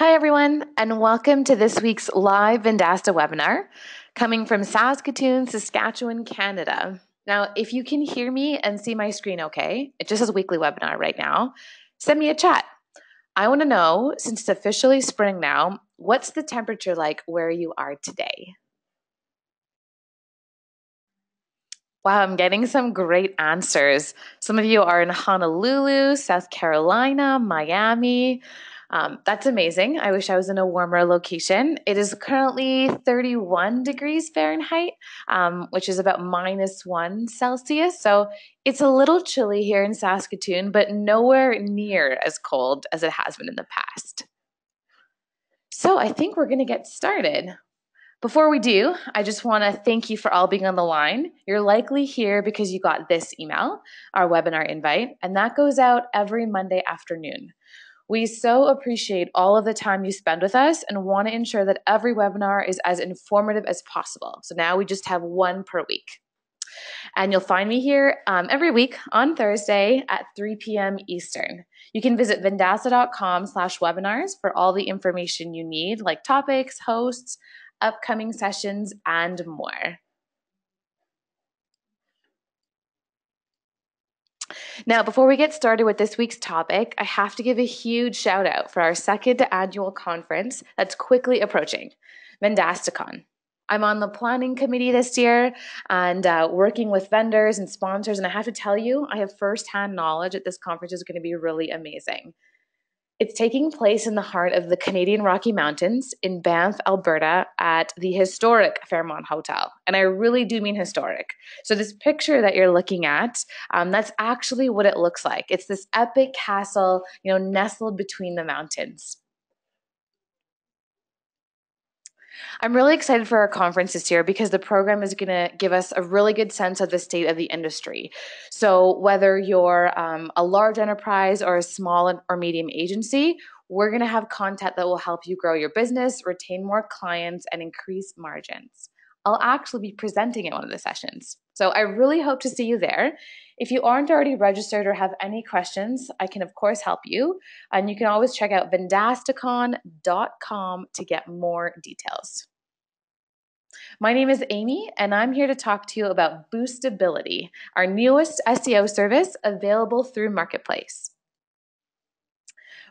Hi, everyone, and welcome to this week's live Vendasta webinar coming from Saskatoon, Saskatchewan, Canada. Now, if you can hear me and see my screen okay, it just says weekly webinar right now, send me a chat. I want to know, since it's officially spring now, what's the temperature like where you are today? Wow, I'm getting some great answers. Some of you are in Honolulu, South Carolina, Miami. That's amazing. I wish I was in a warmer location. It is currently 31 degrees Fahrenheit, which is about -1 Celsius. So it's a little chilly here in Saskatoon, but nowhere near as cold as it has been in the past. So I think we're going to get started. Before we do, I just want to thank you for all being on the line. You're likely here because you got this email, our webinar invite, and that goes out every Monday afternoon. We so appreciate all of the time you spend with us and want to ensure that every webinar is as informative as possible. So now we just have one per week. And you'll find me here every week on Thursday at 3 p.m. Eastern. You can visit vendasta.com/webinars for all the information you need, like topics, hosts, upcoming sessions, and more. Now, before we get started with this week's topic, I have to give a huge shout out for our second annual conference that's quickly approaching, VendastaCon. I'm on the planning committee this year and working with vendors and sponsors, and I have to tell you, I have firsthand knowledge that this conference is going to be really amazing. It's taking place in the heart of the Canadian Rocky Mountains in Banff, Alberta at the historic Fairmont Hotel. And I really do mean historic. So this picture that you're looking at, that's actually what it looks like. It's this epic castle, nestled between the mountains. I'm really excited for our conference this year because the program is going to give us a really good sense of the state of the industry. So whether you're a large enterprise or a small or medium agency, we're going to have content that will help you grow your business, retain more clients, and increase margins. I'll actually be presenting at one of the sessions. So I really hope to see you there. If you aren't already registered or have any questions, I can of course help you. And you can always check out vendastacon.com to get more details. My name is Amy, and I'm here to talk to you about Boostability, our newest SEO service available through Marketplace.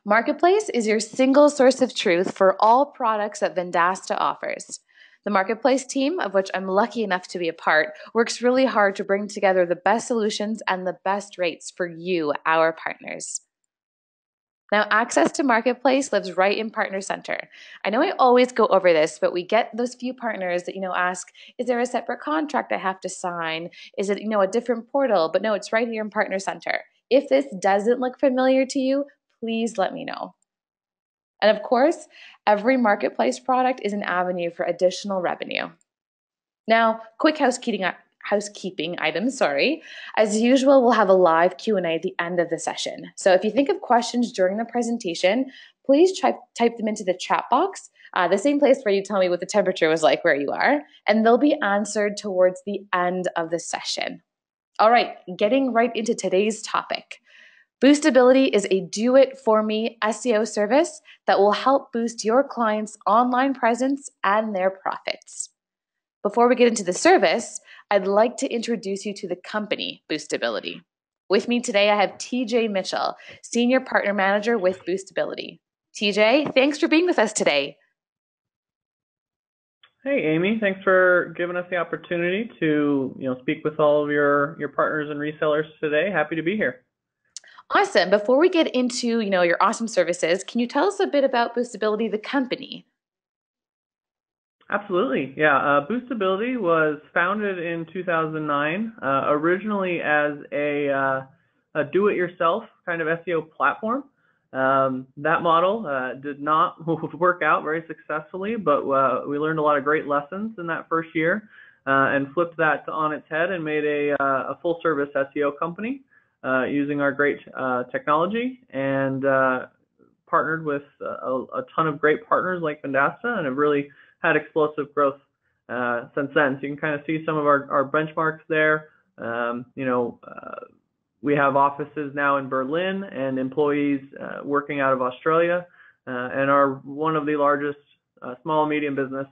Marketplace is your single source of truth for all products that Vendasta offers. The Marketplace team, of which I'm lucky enough to be a part, works really hard to bring together the best solutions and the best rates for you, our partners. Now, access to Marketplace lives right in Partner Center. I know I always go over this, but we get those few partners that, ask, is there a separate contract I have to sign? Is it, a different portal? But no, it's right here in Partner Center. If this doesn't look familiar to you, please let me know. And of course, every Marketplace product is an avenue for additional revenue. Now, quick housekeeping items, As usual, we'll have a live Q&A at the end of the session. So if you think of questions during the presentation, please type them into the chat box, the same place where you tell me what the temperature was like where you are, and they'll be answered towards the end of the session. All right, getting right into today's topic. Boostability is a do-it-for-me SEO service that will help boost your clients' online presence and their profits. Before we get into the service, I'd like to introduce you to the company, Boostability. With me today, I have TJ Mitchell, Senior Partner Manager with Boostability. TJ, thanks for being with us today. Hey, Amy, thanks for giving us the opportunity to speak with all of your partners and resellers today. Happy to be here. Awesome. Before we get into your awesome services, can you tell us a bit about Boostability, the company? Absolutely. Yeah. Boostability was founded in 2009, originally as a do-it-yourself kind of SEO platform. That model did not work out very successfully, but we learned a lot of great lessons in that first year and flipped that on its head and made a full-service SEO company using our great technology and partnered with a ton of great partners like Vendasta and have really had explosive growth since then. So you can kind of see some of our benchmarks there. We have offices now in Berlin and employees working out of Australia. and are one of the largest small and medium business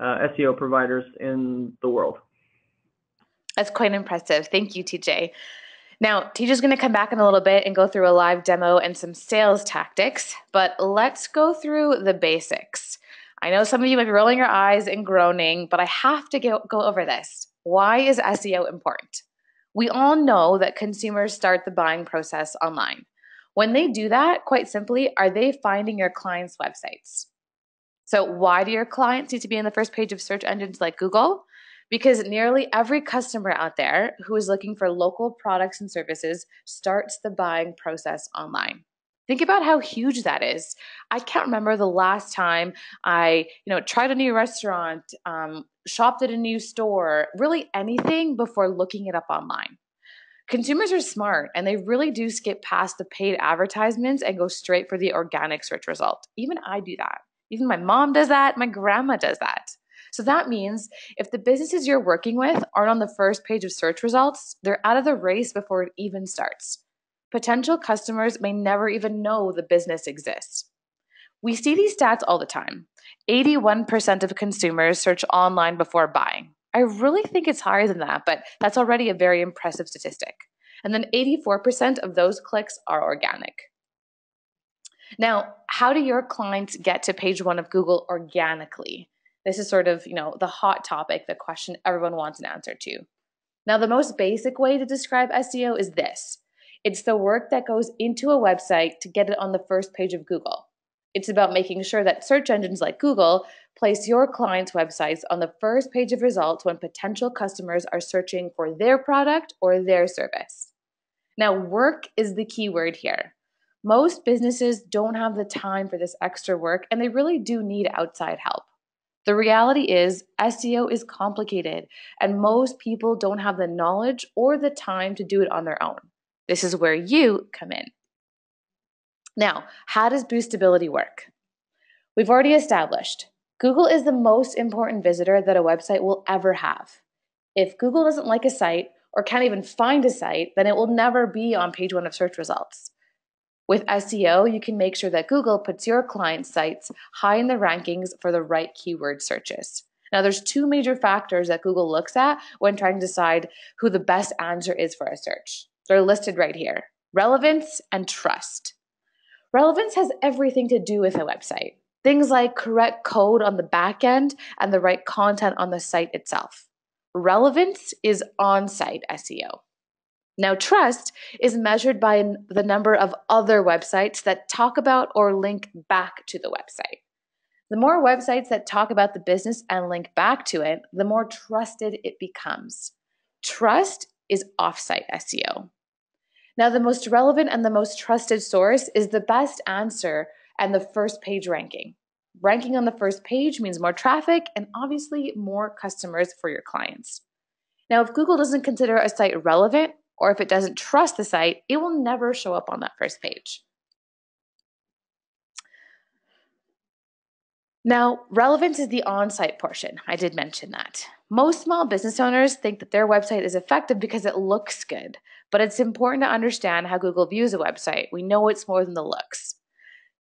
SEO providers in the world. That's quite impressive. Thank you, TJ. Now, TJ's going to come back in a little bit and go through a live demo and some sales tactics, but let's go through the basics. I know some of you might be rolling your eyes and groaning, but I have to go over this. Why is SEO important? We all know that consumers start the buying process online. When they do that, quite simply, are they finding your clients' websites? So why do your clients need to be in the first page of search engines like Google? Because nearly every customer out there who is looking for local products and services starts the buying process online. Think about how huge that is. I can't remember the last time I, tried a new restaurant, shopped at a new store, really anything before looking it up online. Consumers are smart and they really do skip past the paid advertisements and go straight for the organic search result. Even I do that. Even my mom does that. My grandma does that. So that means if the businesses you're working with aren't on the first page of search results, they're out of the race before it even starts. Potential customers may never even know the business exists. We see these stats all the time. 81% of consumers search online before buying. I really think it's higher than that, but that's already a very impressive statistic. And then 84% of those clicks are organic. Now, how do your clients get to page 1 of Google organically? This is sort of, the hot topic, the question everyone wants an answer to. Now, the most basic way to describe SEO is this. It's the work that goes into a website to get it on the first page of Google. It's about making sure that search engines like Google place your clients' websites on the first page of results when potential customers are searching for their product or their service. Now, work is the key word here. Most businesses don't have the time for this extra work, and they really do need outside help. The reality is SEO is complicated, and most people don't have the knowledge or the time to do it on their own. This is where you come in. Now, how does Boostability work? We've already established Google is the most important visitor that a website will ever have. If Google doesn't like a site or can't even find a site, then it will never be on page 1 of search results. With SEO, you can make sure that Google puts your client sites high in the rankings for the right keyword searches. Now, there's 2 major factors that Google looks at when trying to decide who the best answer is for a search. They're listed right here: relevance and trust. Relevance has everything to do with a website. Things like correct code on the back end and the right content on the site itself. Relevance is on-site SEO. Now, trust is measured by the number of other websites that talk about or link back to the website. The more websites that talk about the business and link back to it, the more trusted it becomes. Trust is off-site SEO. Now, the most relevant and the most trusted source is the best answer and the first page ranking. Ranking on the first page means more traffic and obviously more customers for your clients. Now, if Google doesn't consider a site relevant, or if it doesn't trust the site, it will never show up on that first page. Now, relevance is the on-site portion. I did mention that. Most small business owners think that their website is effective because it looks good, but it's important to understand how Google views a website. We know it's more than the looks.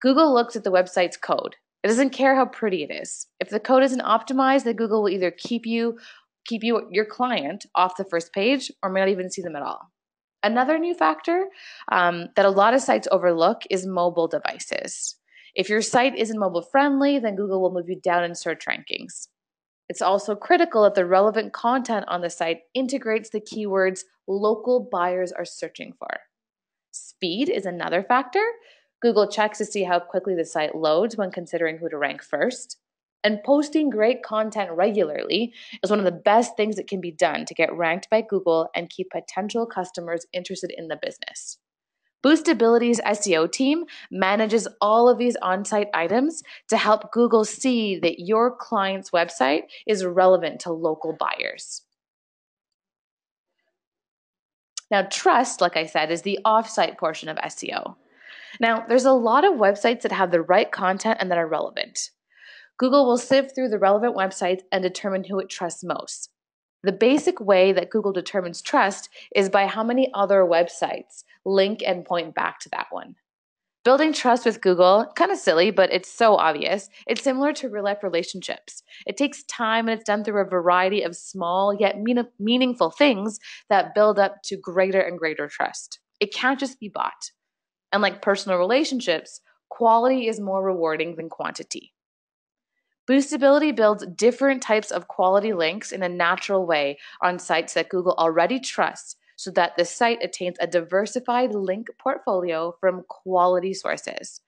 Google looks at the website's code. It doesn't care how pretty it is. If the code isn't optimized, then Google will either keep your client off the first page or may not even see them at all. Another new factor that a lot of sites overlook is mobile devices. If your site isn't mobile friendly, then Google will move you down in search rankings. It's also critical that the relevant content on the site integrates the keywords local buyers are searching for. Speed is another factor. Google checks to see how quickly the site loads when considering who to rank first. And posting great content regularly is one of the best things that can be done to get ranked by Google and keep potential customers interested in the business. Boostability's SEO team manages all of these on-site items to help Google see that your client's website is relevant to local buyers. Now, trust, like I said, is the off-site portion of SEO. Now, there's a lot of websites that have the right content and that are relevant. Google will sift through the relevant websites and determine who it trusts most. The basic way that Google determines trust is by how many other websites link and point back to that one. Building trust with Google, kind of silly, but it's so obvious. It's similar to real life relationships. It takes time and it's done through a variety of small yet meaningful things that build up to greater and greater trust. It can't just be bought. And like personal relationships, quality is more rewarding than quantity. Boostability builds different types of quality links in a natural way on sites that Google already trusts so that the site attains a diversified link portfolio from quality sources.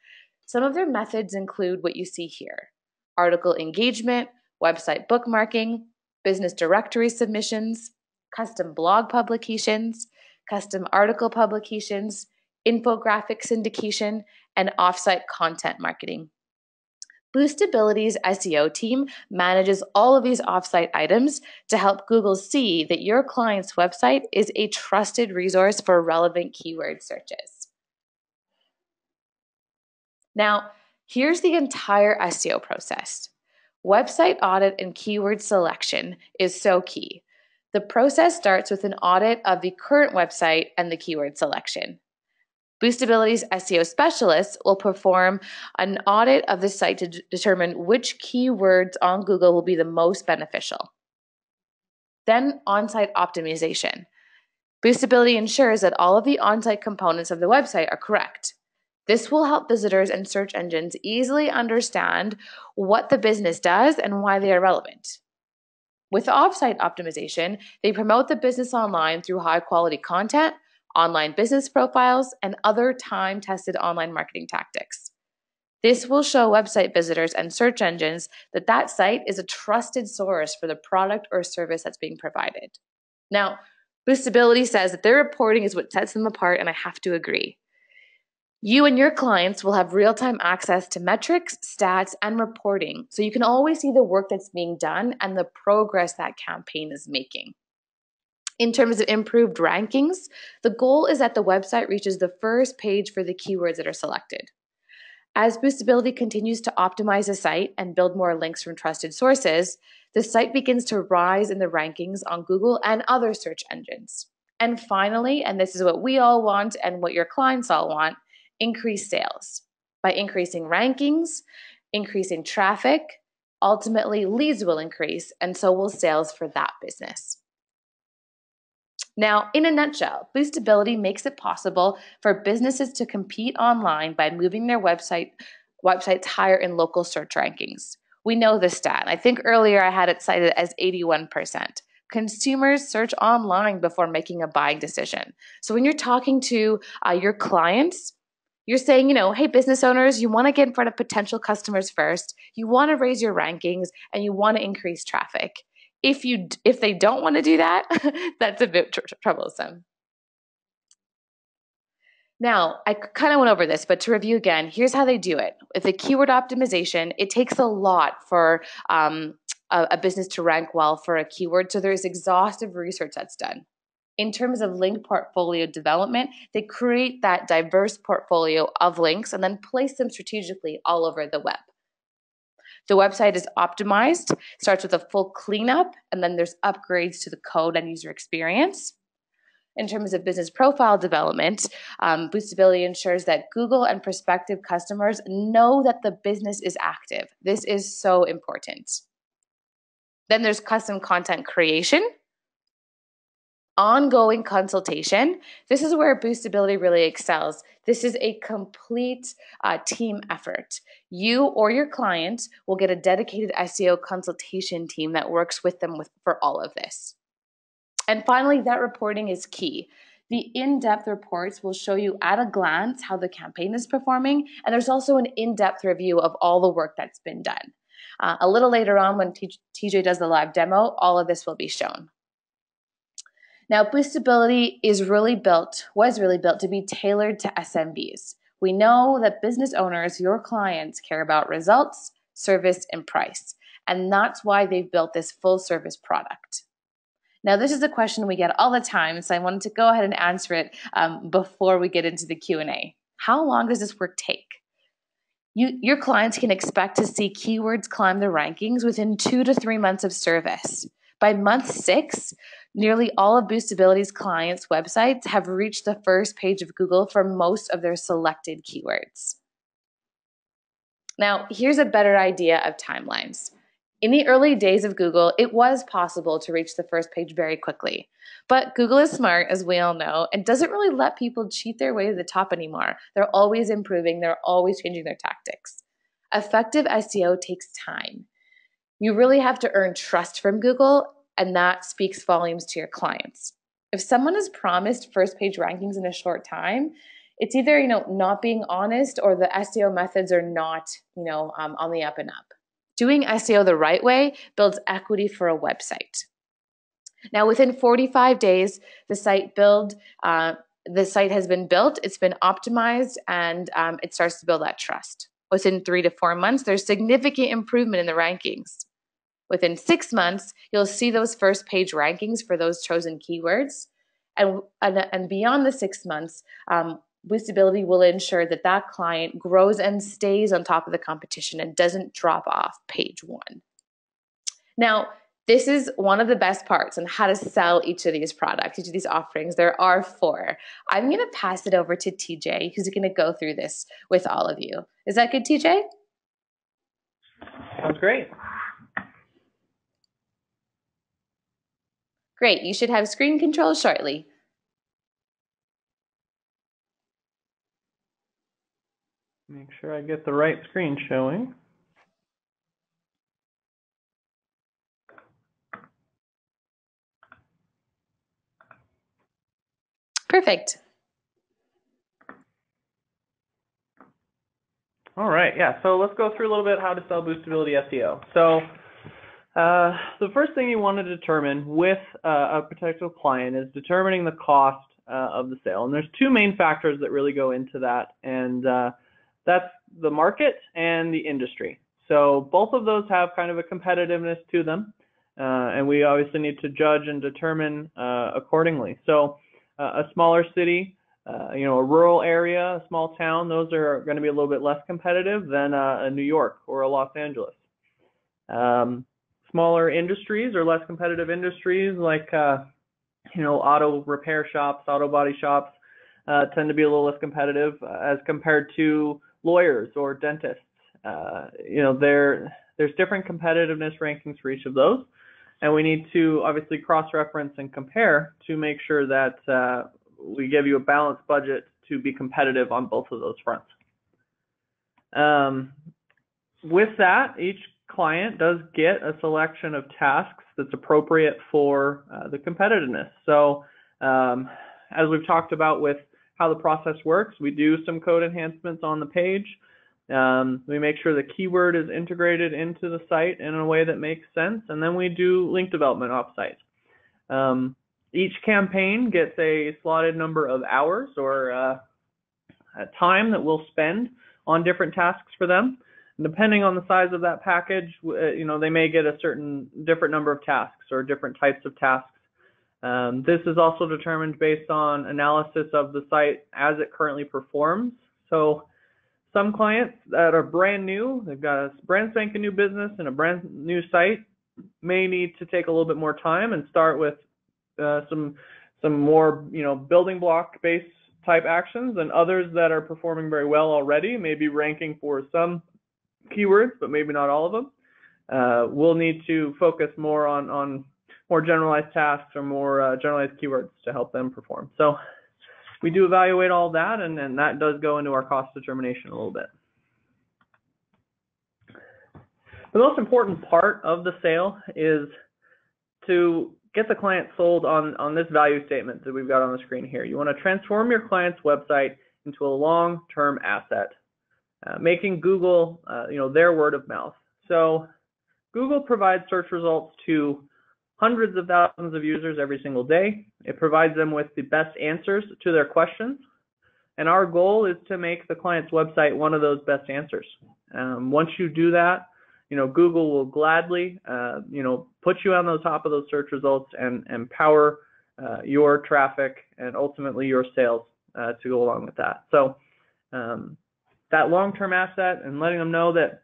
Some of their methods include what you see here: article engagement, website bookmarking, business directory submissions, custom blog publications, custom article publications, infographic syndication, and offsite content marketing. Boostability's SEO team manages all of these offsite items to help Google see that your client's website is a trusted resource for relevant keyword searches. Now, here's the entire SEO process. Website audit and keyword selection is so key. The process starts with an audit of the current website and the keyword selection. Boostability's SEO specialists will perform an audit of the site to determine which keywords on Google will be the most beneficial. Then, on-site optimization. Boostability ensures that all of the on-site components of the website are correct. This will help visitors and search engines easily understand what the business does and why they are relevant. With off-site optimization, they promote the business online through high-quality content, online business profiles, and other time-tested online marketing tactics. This will show website visitors and search engines that that site is a trusted source for the product or service that's being provided. Now, Boostability says that their reporting is what sets them apart, and I have to agree. You and your clients will have real-time access to metrics, stats, and reporting, so you can always see the work that's being done and the progress that campaign is making. In terms of improved rankings, the goal is that the website reaches the first page for the keywords that are selected. As Boostability continues to optimize the site and build more links from trusted sources, the site begins to rise in the rankings on Google and other search engines. And finally, and this is what we all want and what your clients all want, increase sales. By increasing rankings, increasing traffic, ultimately leads will increase, and so will sales for that business. Now, in a nutshell, Boostability makes it possible for businesses to compete online by moving their websites higher in local search rankings. We know this stat. I think earlier I had it cited as 81%. Consumers search online before making a buying decision. So when you're talking to your clients, you're saying, hey, business owners, you want to get in front of potential customers first. You want to raise your rankings and you want to increase traffic. If they don't want to do that, that's a bit troublesome. Now, I kind of went over this, but to review again, here's how they do it. With the keyword optimization, it takes a lot for a business to rank well for a keyword, so there's exhaustive research that's done. In terms of link portfolio development, they create that diverse portfolio of links and then place them strategically all over the web. The website is optimized, starts with a full cleanup, and then there's upgrades to the code and user experience. In terms of business profile development, Boostability ensures that Google and prospective customers know that the business is active. This is so important. Then there's custom content creation. Ongoing consultation. This is where Boostability really excels. This is a complete team effort. You or your client will get a dedicated SEO consultation team that works with them for all of this. And finally, that reporting is key. The in-depth reports will show you at a glance how the campaign is performing, and there's also an in-depth review of all the work that's been done. A little later on, when TJ does the live demo, all of this will be shown. Now, Boostability was really built to be tailored to SMBs. We know that business owners, your clients, care about results, service, and price. And that's why they've built this full service product. Now, this is a question we get all the time, so I wanted to go ahead and answer it before we get into the Q&A. How long does this work take? Your clients can expect to see keywords climb the rankings within 2 to 3 months of service. By month 6, nearly all of Boostability's clients' websites have reached the first page of Google for most of their selected keywords. Now, here's a better idea of timelines. In the early days of Google, it was possible to reach the first page very quickly. But Google is smart, as we all know, and doesn't really let people cheat their way to the top anymore. They're always improving, they're always changing their tactics. Effective SEO takes time. You really have to earn trust from Google, and that speaks volumes to your clients. If someone is promised first page rankings in a short time, it's either not being honest, or the SEO methods are not on the up and up. Doing SEO the right way builds equity for a website. Now, within 45 days, the site has been built, it's been optimized, and it starts to build that trust. Within 3 to 4 months, there's significant improvement in the rankings. Within 6 months, you'll see those first page rankings for those chosen keywords. And beyond the 6 months, Boostability will ensure that that client grows and stays on top of the competition and doesn't drop off page 1. Now, this is one of the best parts on how to sell each of these products, each of these offerings. There are 4. I'm going to pass it over to TJ, who's going to go through this with all of you. Is that good, TJ? Sounds great. Great. You should have screen control shortly. Make sure I get the right screen showing. Perfect. All right, yeah, so let's go through a little bit how to sell Boostability SEO. So the first thing you want to determine with a potential client is determining the cost of the sale. And there's 2 main factors that really go into that, and that's the market and the industry. So both of those have kind of a competitiveness to them, and we obviously need to judge and determine accordingly. So a smaller city, a rural area, a small town, those are going to be a little bit less competitive than a New York or a Los Angeles. Smaller industries or less competitive industries like auto repair shops, auto body shops tend to be a little less competitive as compared to lawyers or dentists. There's different competitiveness rankings for each of those, and we need to obviously cross-reference and compare to make sure that we give you a balanced budget to be competitive on both of those fronts. With that, each client does get a selection of tasks that's appropriate for the competitiveness. So as we've talked about with how the process works, we do some code enhancements on the page. We make sure the keyword is integrated into the site in a way that makes sense, and then we do link development off-site. Each campaign gets a slotted number of hours or a time that we'll spend on different tasks for them. And depending on the size of that package, they may get a different number of tasks or different types of tasks. This is also determined based on analysis of the site as it currently performs. So some clients that are brand new, they've got a brand spanking new business and a brand new site, may need to take a little bit more time and start with some more building block based type actions, and others that are performing very well already, maybe ranking for some keywords but maybe not all of them. We'll need to focus more on more generalized tasks or more generalized keywords to help them perform. So we do evaluate all that, and that does go into our cost determination a little bit. The most important part of the sale is to get the client sold on this value statement that we've got on the screen here. You want to transform your client's website into a long-term asset, making Google their word of mouth. So Google provides search results to hundreds of thousands of users every single day. It provides them with the best answers to their questions, and our goal is to make the client's website one of those best answers. Once you do that, Google will gladly, put you on the top of those search results and power your traffic and ultimately your sales to go along with that. So that long-term asset and letting them know that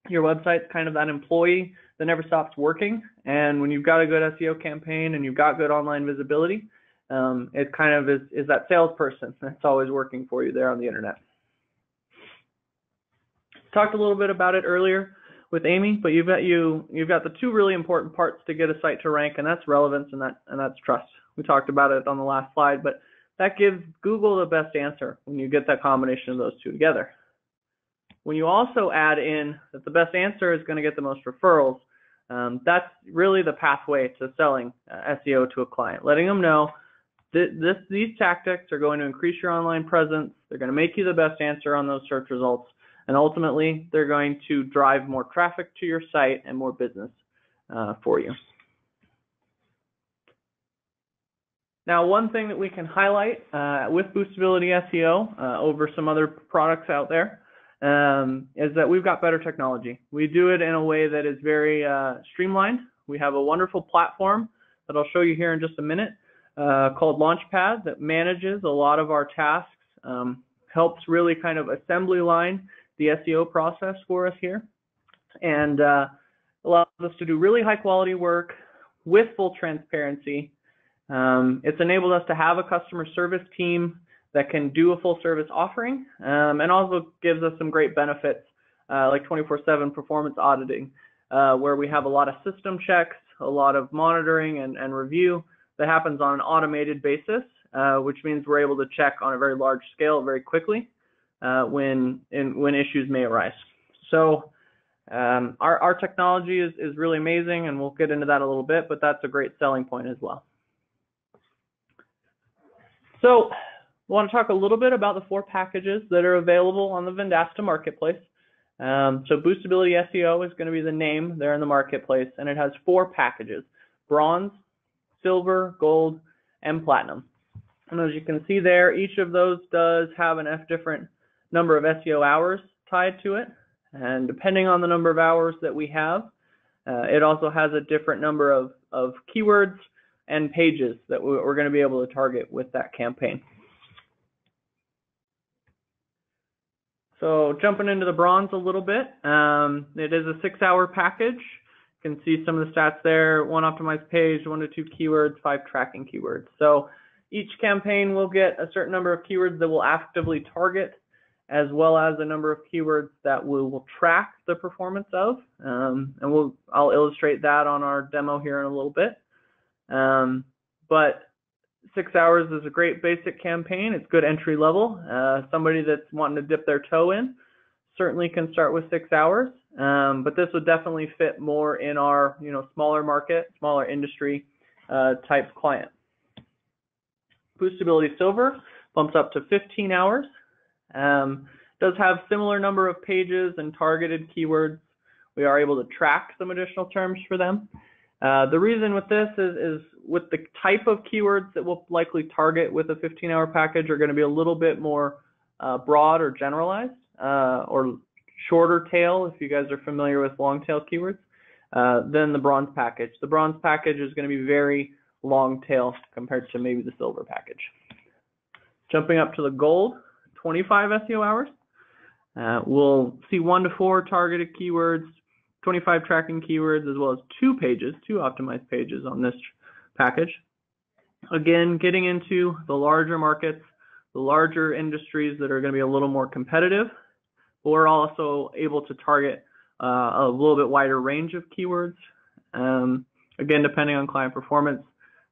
Your website's kind of that employee that never stops working. And when you've got a good SEO campaign and you've got good online visibility, it kind of is that salesperson that's always working for you there on the internet. Talked a little bit about it earlier with Amy, but you've got the two really important parts to get a site to rank, and that's relevance and that's trust. We talked about it on the last slide, but that gives Google the best answer when you get that combination of those two together. When you also add in that the best answer is going to get the most referrals, that's really the pathway to selling SEO to a client, letting them know that these tactics are going to increase your online presence, they're going to make you the best answer on those search results, and ultimately they're going to drive more traffic to your site and more business for you. Now, one thing that we can highlight with Boostability SEO over some other products out there is that we've got better technology. We do it in a way that is very streamlined. We have a wonderful platform that I'll show you here in just a minute called Launchpad that manages a lot of our tasks, helps really kind of assembly line the SEO process for us here, and allows us to do really high quality work with full transparency. It's enabled us to have a customer service team that can do a full service offering, and also gives us some great benefits like 24/7 performance auditing, where we have a lot of system checks, a lot of monitoring and review that happens on an automated basis, which means we're able to check on a very large scale very quickly when issues may arise. So our technology is really amazing, and we'll get into that a little bit, but that's a great selling point as well. So I want to talk a little bit about the 4 packages that are available on the Vendasta marketplace. So Boostability SEO is going to be the name there in the marketplace, and it has 4 packages: bronze, silver, gold, and platinum. And as you can see there, each of those does have a different number of SEO hours tied to it, and depending on the number of hours that we have, it also has a different number of keywords and pages that we're going to be able to target with that campaign. So jumping into the bronze a little bit, it is a 6-hour package. You can see some of the stats there: 1 optimized page, 1 to 2 keywords, 5 tracking keywords. So each campaign will get a certain number of keywords that we'll actively target, as well as a number of keywords that we will track the performance of. And I'll illustrate that on our demo here in a little bit. But 6 hours is a great basic campaign. It's good entry level. Somebody that's wanting to dip their toe in certainly can start with 6 hours. But this would definitely fit more in our smaller market, smaller industry type client. Boostability Silver bumps up to 15 hours. Does have similar number of pages and targeted keywords. We are able to track some additional terms for them. The reason with this is with the type of keywords that we'll likely target with a 15-hour package are going to be a little bit more broad or generalized, or shorter tail, if you guys are familiar with long tail keywords, than the bronze package. The bronze package is going to be very long tail compared to maybe the silver package. Jumping up to the gold, 25 SEO hours. We'll see 1 to 4 targeted keywords, 25 tracking keywords, as well as 2 optimized pages on this package. Again, getting into the larger markets, the larger industries that are going to be a little more competitive. But we're also able to target a little bit wider range of keywords. Again, depending on client performance,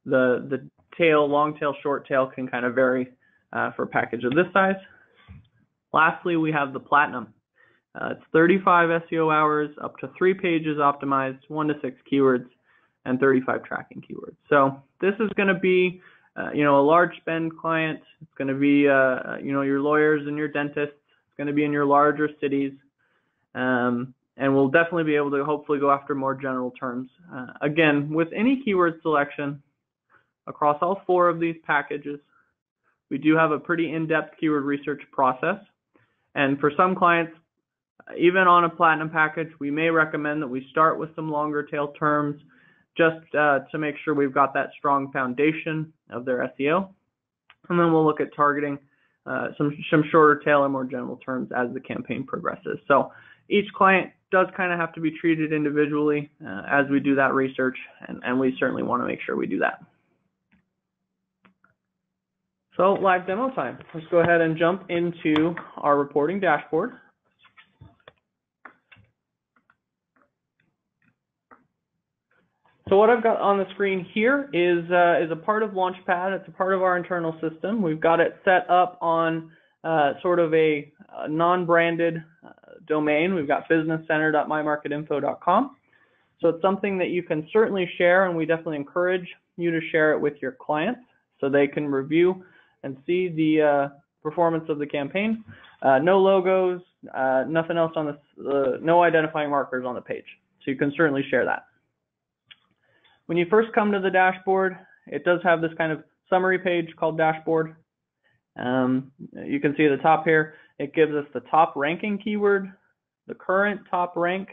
the tail, long tail, short tail can kind of vary for a package of this size. Lastly, we have the platinum. It's 35 SEO hours, up to 3 pages optimized, 1 to 6 keywords, and 35 tracking keywords. So this is going to be, a large spend client. It's going to be, your lawyers and your dentists. It's going to be in your larger cities, and we'll definitely be able to hopefully go after more general terms. Again, with any keyword selection across all 4 of these packages, we do have a pretty in-depth keyword research process, and for some clients, even on a platinum package, we may recommend that we start with some longer tail terms just to make sure we've got that strong foundation of their SEO. And then we'll look at targeting some shorter tail and more general terms as the campaign progresses. So each client does kind of have to be treated individually as we do that research, and we certainly want to make sure we do that. So live demo time. Let's go ahead and jump into our reporting dashboard. So what I've got on the screen here is a part of Launchpad. It's a part of our internal system. We've got it set up on sort of a non-branded domain. We've got businesscenter.mymarketinfo.com. So it's something that you can certainly share, and we definitely encourage you to share it with your clients so they can review and see the performance of the campaign. No logos, nothing else on this, no identifying markers on the page. So you can certainly share that. When you first come to the dashboard, it does have this kind of summary page called Dashboard. You can see at the top here, it gives us the top ranking keyword, the current top rank.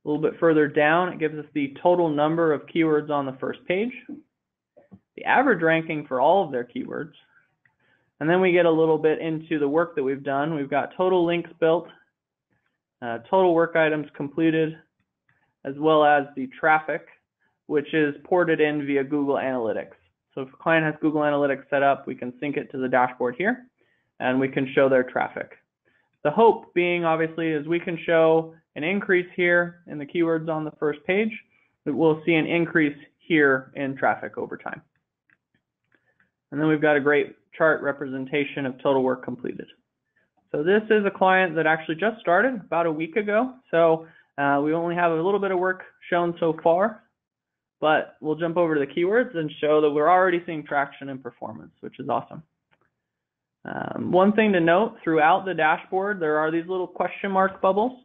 A little bit further down, it gives us the total number of keywords on the first page, the average ranking for all of their keywords, and then we get a little bit into the work that we've done. We've got total links built, total work items completed, as well as the traffic, which is ported in via Google Analytics. So if a client has Google Analytics set up, we can sync it to the dashboard here, and we can show their traffic. The hope being, obviously, is we can show an increase here in the keywords on the first page, but we'll see an increase here in traffic over time. And then we've got a great chart representation of total work completed. So this is a client that actually just started about a week ago. So we only have a little bit of work shown so far, but we'll jump over to the keywords and show that we're already seeing traction and performance, which is awesome. One thing to note, throughout the dashboard, there are these little question mark bubbles.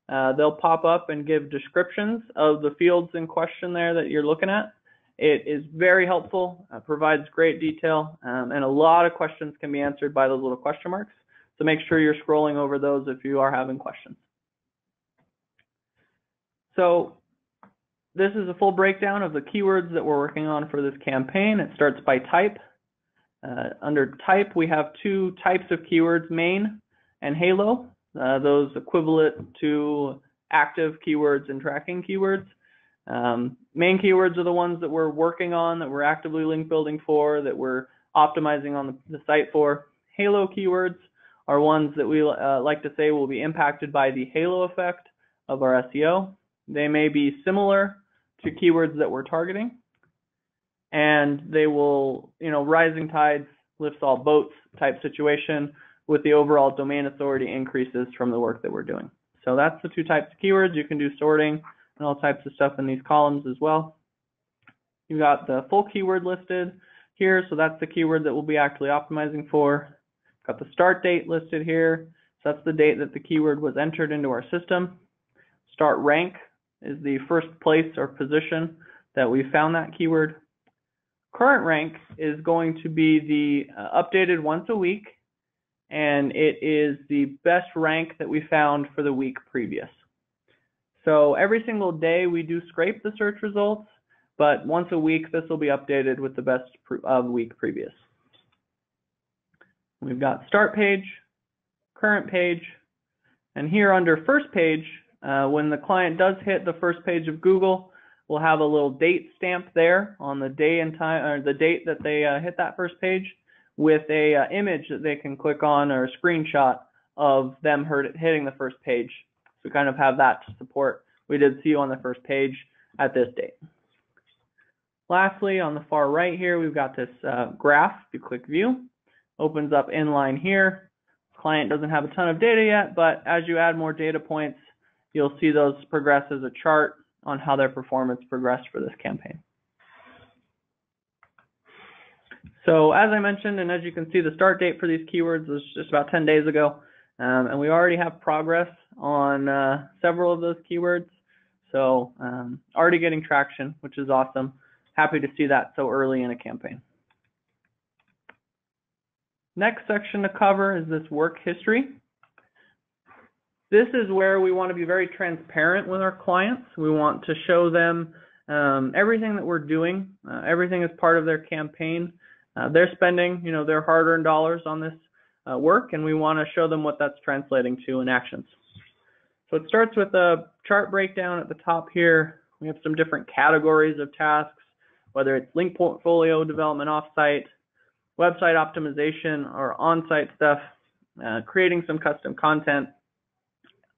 They'll pop up and give descriptions of the fields in question there that you're looking at. It is very helpful, provides great detail, and a lot of questions can be answered by those little question marks. So make sure you're scrolling over those if you are having questions. So this is a full breakdown of the keywords that we're working on for this campaign. It starts by type. Under type, we have two types of keywords, main and halo, those equivalent to active keywords and tracking keywords. Main keywords are the ones that we're working on, that we're actively link building for, that we're optimizing on the site for. Halo keywords are ones that we like to say will be impacted by the halo effect of our SEO. They may be similar to keywords that we're targeting, and they will, rising tides lifts all boats type situation with the overall domain authority increases from the work that we're doing. So that's the two types of keywords. You can do sorting and all types of stuff in these columns as well. You've got the full keyword listed here, so that's the keyword that we'll be actually optimizing for. Got the start date listed here, so that's the date that the keyword was entered into our system. Start rank is the first place or position that we found that keyword. Current rank is going to be the updated once a week, and it is the best rank that we found for the week previous. So every single day we do scrape the search results, but once a week this will be updated with the best of week previous. We've got start page, current page, and here under first page, when the client does hit the first page of Google, we'll have a little date stamp there on the day and time, or the date that they hit that first page, with a image that they can click on, or a screenshot of them hitting the first page. So we kind of have that to support. We did see you on the first page at this date. Lastly, on the far right here, we've got this graph. If you click view, opens up inline here. Client doesn't have a ton of data yet, but as you add more data points, you'll see those progress as a chart on how their performance progressed for this campaign. So as I mentioned, and as you can see, the start date for these keywords was just about 10 days ago, and we already have progress on several of those keywords. So already getting traction, which is awesome. Happy to see that so early in a campaign. Next section to cover is this work history. This is where we want to be very transparent with our clients. We want to show them everything that we're doing. Everything is part of their campaign. They're spending, their hard-earned dollars on this work, and we want to show them what that's translating to in actions. So it starts with a chart breakdown at the top here. We have some different categories of tasks, whether it's link portfolio development offsite, website optimization, or on-site stuff, creating some custom content,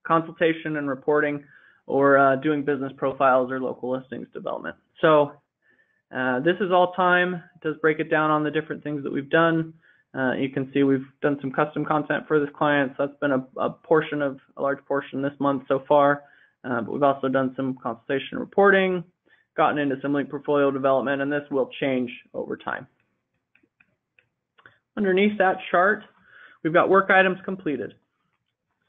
consultation and reporting, or doing business profiles or local listings development. So this is all time. It does break it down on the different things that we've done. You can see we've done some custom content for this client, so that's been a large portion this month so far. But we've also done some consultation reporting, gotten into some link portfolio development, and this will change over time. Underneath that chart, we've got work items completed.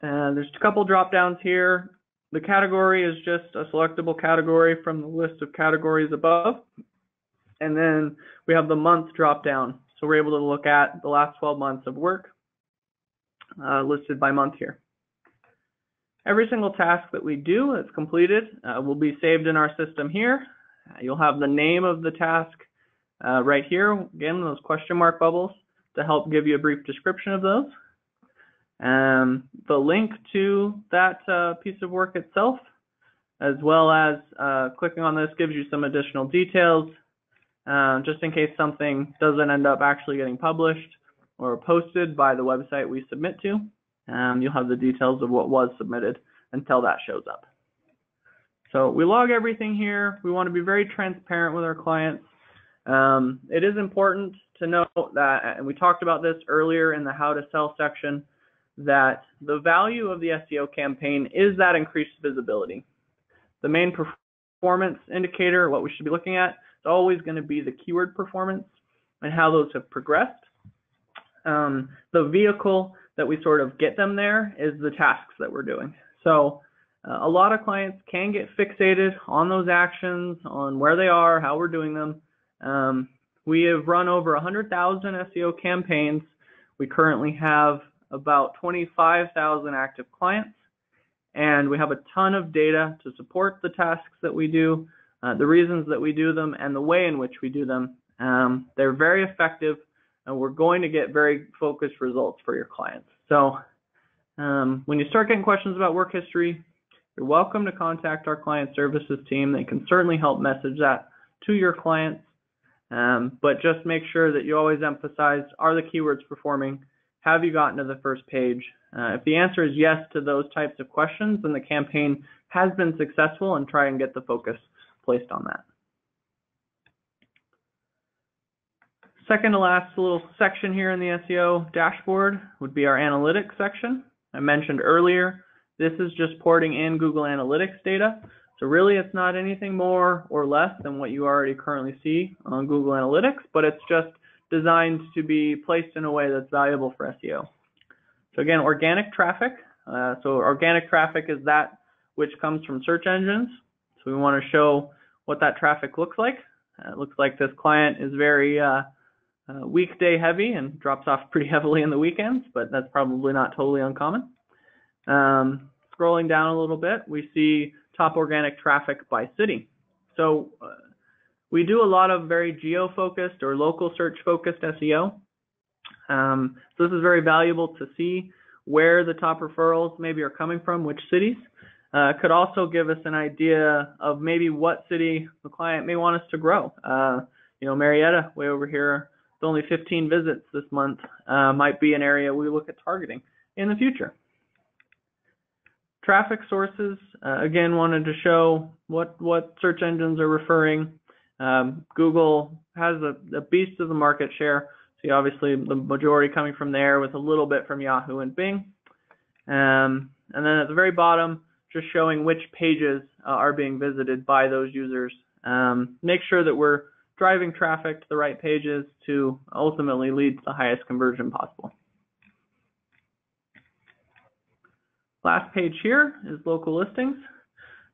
There's a couple drop downs here. The category is just a selectable category from the list of categories above. And then we have the month drop down. So we're able to look at the last 12 months of work listed by month here. Every single task that we do that's completed will be saved in our system here. You'll have the name of the task right here. Again, those question mark bubbles to help give you a brief description of those. The link to that piece of work itself, as well as clicking on this gives you some additional details, just in case something doesn't end up actually getting published or posted by the website we submit to. You'll have the details of what was submitted until that shows up. So we log everything here. We want to be very transparent with our clients. It is important to note that, and we talked about this earlier in the how to sell section, that the value of the SEO campaign is that increased visibility. The main performance indicator, what we should be looking at, is always going to be the keyword performance and how those have progressed. The vehicle that we sort of get them there is the tasks that we're doing. So a lot of clients can get fixated on those actions, on where they are, how we're doing them. We have run over 100,000 SEO campaigns. We currently have about 25,000 active clients, and we have a ton of data to support the tasks that we do, the reasons that we do them, and the way in which we do them. They're very effective, and we're going to get very focused results for your clients. So when you start getting questions about work history, you're welcome to contact our client services team. They can certainly help message that to your clients, but just make sure that you always emphasize, are the keywords performing? Have you gotten to the first page? If the answer is yes to those types of questions, then the campaign has been successful, and try and get the focus placed on that. Second to last little section here in the SEO dashboard would be our analytics section. I mentioned earlier, this is just porting in Google Analytics data. So really it's not anything more or less than what you already currently see on Google Analytics, but it's just designed to be placed in a way that's valuable for SEO. So again, organic traffic. So organic traffic is that which comes from search engines. So we want to show what that traffic looks like. It looks like this client is very weekday heavy and drops off pretty heavily in the weekends, but that's probably not totally uncommon. Scrolling down a little bit, we see top organic traffic by city. So we do a lot of very geo-focused or local search-focused SEO. So this is very valuable to see where the top referrals maybe are coming from, which cities. Could also give us an idea of maybe what city the client may want us to grow. Marietta, way over here, with only 15 visits this month, might be an area we look at targeting in the future. Traffic sources, again, wanted to show what search engines are referring. Google has a beast of the market share. See, obviously, the majority coming from there with a little bit from Yahoo and Bing. And then at the very bottom, just showing which pages are being visited by those users. Make sure that we're driving traffic to the right pages to ultimately lead to the highest conversion possible. Last page here is local listings.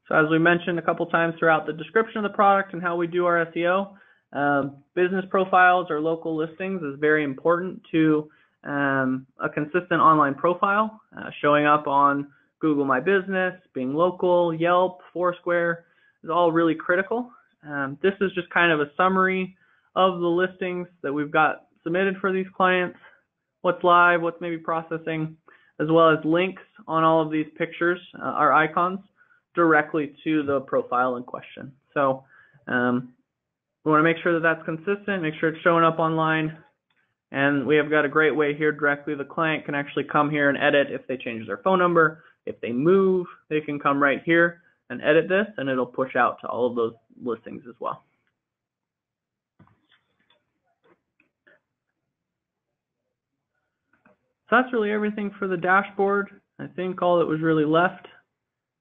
So as we mentioned a couple times throughout the description of the product and how we do our SEO, business profiles or local listings is very important to a consistent online profile, showing up on Google My Business, being local, Yelp, Foursquare is all really critical. This is just kind of a summary of the listings that we've got submitted for these clients, what's live, what's maybe processing. as well as links on all of these pictures, our icons, directly to the profile in question. So we want to make sure that that's consistent, make sure it's showing up online, and we have got a great way here directly. The client can actually come here and edit if they change their phone number. If they move, they can come right here and edit this, and it'll push out to all of those listings as well. So that's really everything for the dashboard. I think all that was really left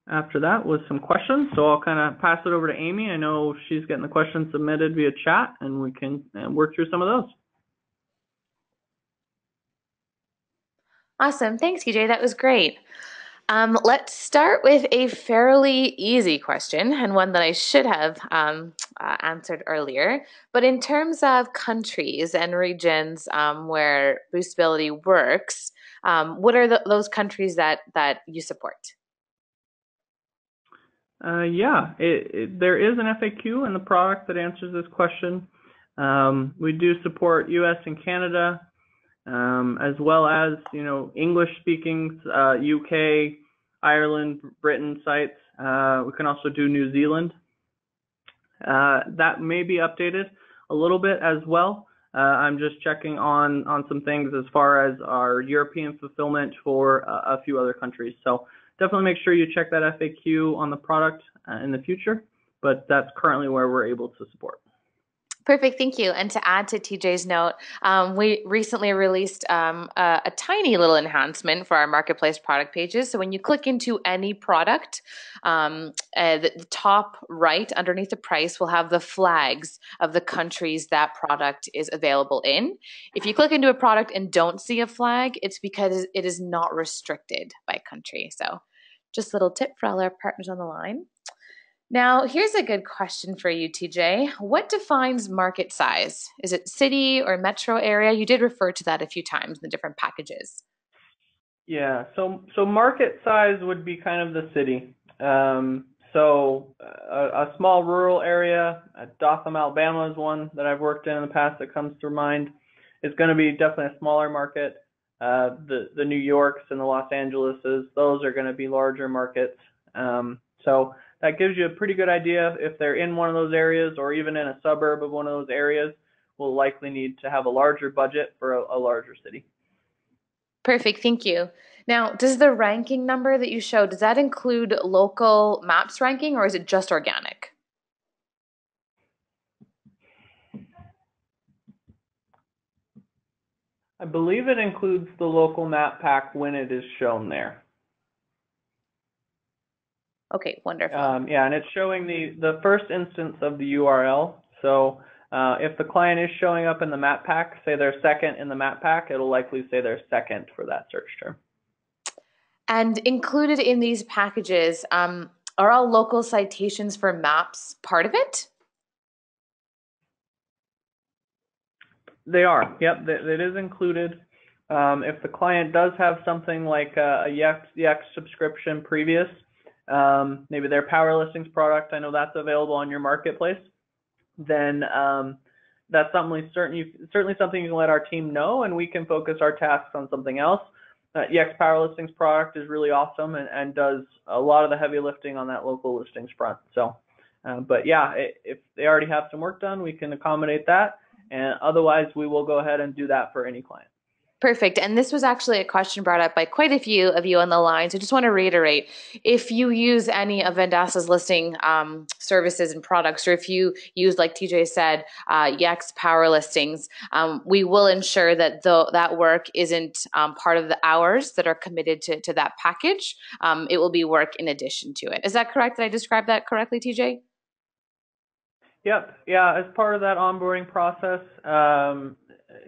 after that was some questions. So I'll kind of pass it over to Amy. I know she's getting the questions submitted via chat, and we can work through some of those. Awesome. Thanks, TJ. That was great. Let's start with a fairly easy question, and one that I should have answered earlier. But in terms of countries and regions where Boostability works, what are those countries that you support? Yeah, there is an FAQ in the product that answers this question. We do support US and Canada, as well as, English-speaking UK, Ireland, Britain sites. We can also do New Zealand. That may be updated a little bit as well. I'm just checking on some things as far as our European fulfillment for a few other countries. So definitely make sure you check that FAQ on the product in the future, but that's currently where we're able to support. Perfect, thank you. And to add to TJ's note, we recently released a tiny little enhancement for our marketplace product pages. So when you click into any product, the top right underneath the price will have the flags of the countries that product is available in. If you click into a product and don't see a flag, it's because it is not restricted by country. So just a little tip for all our partners on the line. Now, here's a good question for you, TJ. What defines market size? Is it city or metro area? You did refer to that a few times in the different packages. Yeah, so market size would be kind of the city. So a small rural area, Dothan, Alabama is one that I've worked in the past that comes to mind. It's going to be definitely a smaller market. The New Yorks and the Los Angeleses, those are going to be larger markets. So that gives you a pretty good idea if they're in one of those areas or even in a suburb of one of those areas. We'll likely need to have a larger budget for a larger city. Perfect, thank you. Now, does the ranking number that you showed, does that include local maps ranking or is it just organic? I believe it includes the local map pack when it is shown there. Okay, wonderful. Yeah, and it's showing the first instance of the URL. So if the client is showing up in the map pack, say they're second in the map pack, it'll likely say they're second for that search term. And included in these packages, are all local citations for maps part of it? They are, yep, it is included. If the client does have something like a Yext subscription previous, maybe their power listings product, I know that's available on your marketplace, then that's certainly something you can let our team know, and we can focus our tasks on something else. Yext power listings product is really awesome and does a lot of the heavy lifting on that local listings front. So, but yeah, if they already have some work done, we can accommodate that, and otherwise we will go ahead and do that for any client. Perfect. And this was actually a question brought up by quite a few of you on the line. So I just want to reiterate, if you use any of Vendasta's listing services and products, or if you use, like TJ said, Yext power listings, we will ensure that that work isn't part of the hours that are committed to that package. It will be work in addition to it. Is that correct? Did I describe that correctly, TJ? Yep. Yeah. As part of that onboarding process,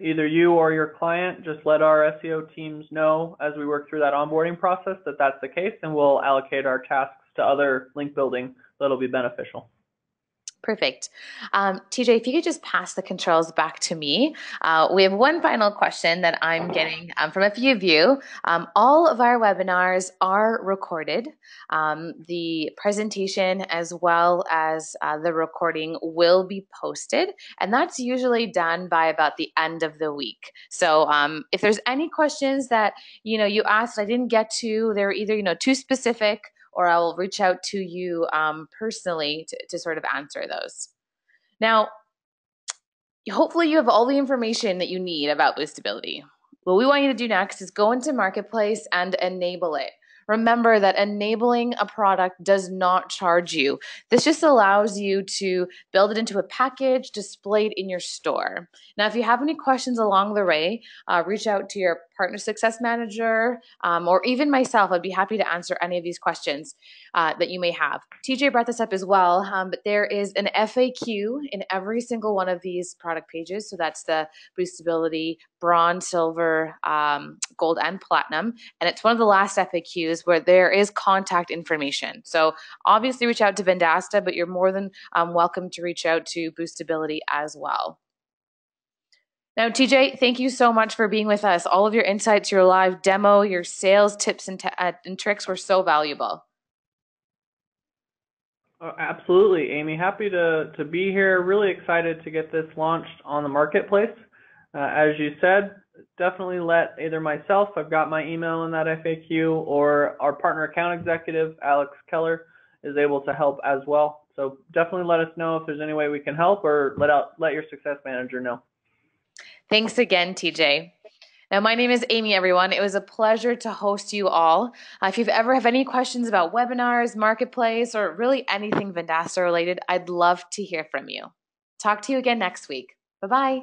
either you or your client just let our SEO teams know as we work through that onboarding process that that's the case, and we'll allocate our tasks to other link building that'll be beneficial. Perfect. TJ, if you could just pass the controls back to me. We have one final question that I'm getting from a few of you. All of our webinars are recorded. The presentation as well as the recording will be posted, and that's usually done by about the end of the week. So if there's any questions that you asked I didn't get to, they're either too specific, or I will reach out to you personally to sort of answer those. Now, hopefully you have all the information that you need about Boostability. What we want you to do next is go into Marketplace and enable it. Remember that enabling a product does not charge you. This just allows you to build it into a package, display it in your store. Now, if you have any questions along the way, reach out to your partner success manager or even myself. I'd be happy to answer any of these questions that you may have. TJ brought this up as well, but there is an FAQ in every single one of these product pages. So that's the Boostability Bronze, Silver, Gold, and Platinum. And it's one of the last FAQs where there is contact information. So obviously reach out to Vendasta, but you're more than welcome to reach out to Boostability as well. Now, TJ, thank you so much for being with us. All of your insights, your live demo, your sales tips and tricks were so valuable. Oh, absolutely, Amy. Happy to be here. Really excited to get this launched on the marketplace. As you said, definitely let either myself, I've got my email in that FAQ, or our partner account executive, Alex Keller, is able to help as well. So definitely let us know if there's any way we can help, or let your success manager know. Thanks again, TJ. Now, my name is Amy, everyone. It was a pleasure to host you all. If you've ever have any questions about webinars, Marketplace, or really anything Vendasta related, I'd love to hear from you. Talk to you again next week. Bye-bye.